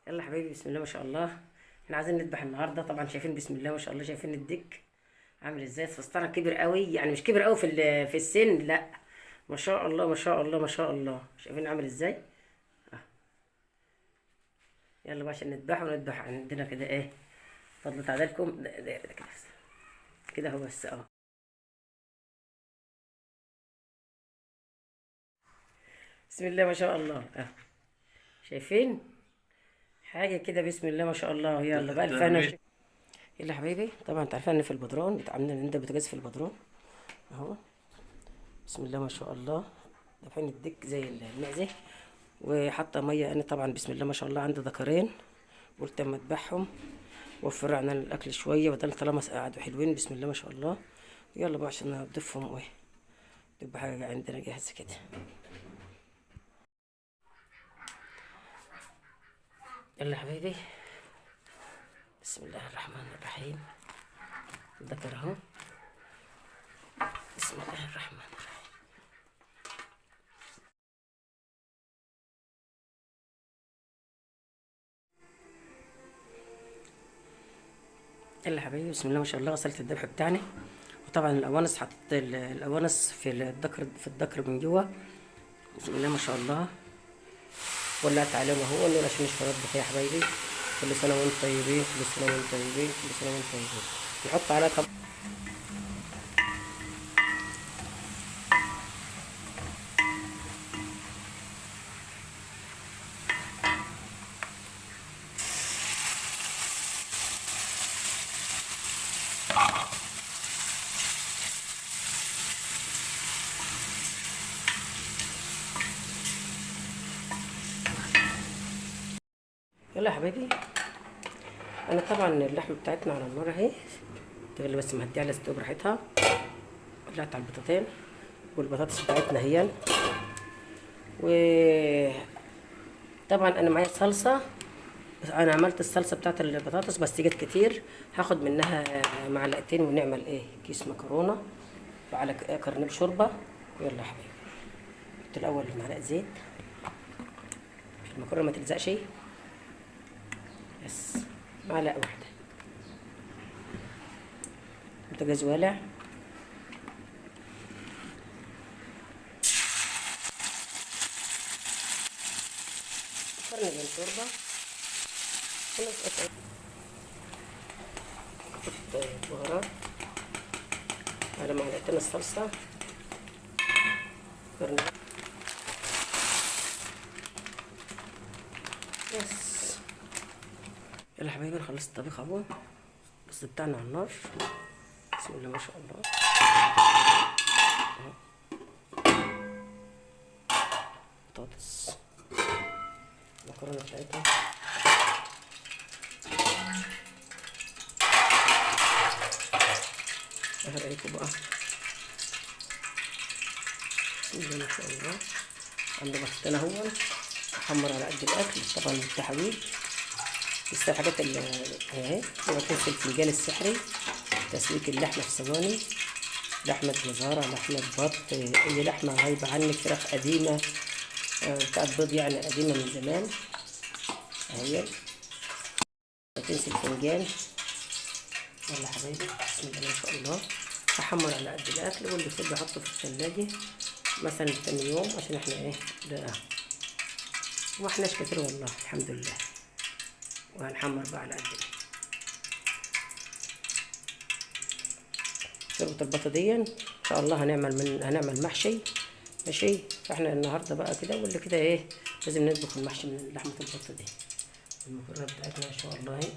يلا حبايبي، بسم الله ما شاء الله. احنا عايزين نذبح النهارده. طبعا شايفين بسم الله ما شاء الله، شايفين الديك عامل ازاي. الفستان كبر قوي، يعني مش كبر قوي في السن، لا. ما شاء الله ما شاء الله ما شاء الله، شايفين عامل ازاي. اه. يلا بقى عشان نذبحه، ونذبح عندنا كده ايه. فضل تعدلكم ده كده بس. كده هو بس بسم الله ما شاء الله. شايفين حاجه كده، بسم الله ما شاء الله. يلا بقى الفن. يلا حبايبي، طبعا انت عارفين ان في البدرون بتعملنا عندنا بوتاجاز في البدرون اهو. بسم الله ما شاء الله. دافعين الديك زي المعزه، وحاطه ميه. انا طبعا بسم الله ما شاء الله عندي ذكرين، قلت اما اذبحهم وفر عنا الاكل شويه، بدل طالما قعدوا حلوين بسم الله ما شاء الله. يلا بقى عشان نضيفهم وايه، تبقى حاجه عندنا جاهزه كده. يلا يا حبايبي، بسم الله الرحمن الرحيم. الذكر اهو، بسم الله الرحمن الرحيم. يلا يا حبايبي، بسم الله ما شاء الله. غسلت الذبح بتاعنا، وطبعا القوانص حطيت القوانص في الذكر من جوه. بسم الله ما شاء الله. ولعت عليهم اهو النور عشان مش هنطبخ يا حبايبي. كل سنه وانتم طيبين، كل سنه وانتم طيبين، كل سنه وانتم طيبين. نحط عليها طب. يلا يا حبايبي، انا طبعا اللحمه بتاعتنا على النار اهي تغلي، بس مهديها على الستوب براحتها. ولعت على البطاطين والبطاطس بتاعتنا هي. وطبعا انا معايا صلصه، انا عملت الصلصه بتاعت البطاطس بس جت كتير، هاخد منها معلقتين ونعمل ايه كيس مكرونه وعلى كرنب شوربه. يلا يا حبايبي، حط الاول معلقه زيت، المكرونه ما تلزقش، بس معلقه واحده. بوتاجاز والع، كرنب شوربه، ونسقط بهارات على معلقتين الصلصه، كرنب بس. يلا حبايبي، نخلص الطبيخ اهو. بس بتاعنا على النار، بسم الله ما شاء الله. بطاطس، المكرونه بتاعتها، اهو عليكم بقى. بسم الله ما شاء الله. عندي بطاطين اهو، احمر على قد الاكل طبعا بالتحابيب. لسه الحاجات اللي اهي، وتنسى الفنجان السحري، تسويك اللحمه في ثواني. لحمه جزاره، لحمه بط، اي لحمه غايبه عنك، فراخ قديمه بتاعت بيض يعني قديمه من زمان اهي. وتنسى الفنجان. يلا حبايبي، بسم الله ما شاء الله. احمر على قد الاكل، واللي يفضل احطه في الثلاجه مثلا تاني يوم، عشان احنا ايه ده ما احناش كتير والله الحمد لله. وهنحمر بقى على قد شوربه البطه دي ان شاء الله. هنعمل محشي ماشي. فاحنا النهارده بقى كده، واللي كده ايه لازم نطبخ المحشي من لحمه البطه دي. المكرونه بتاعتنا ما شاء الله اهي.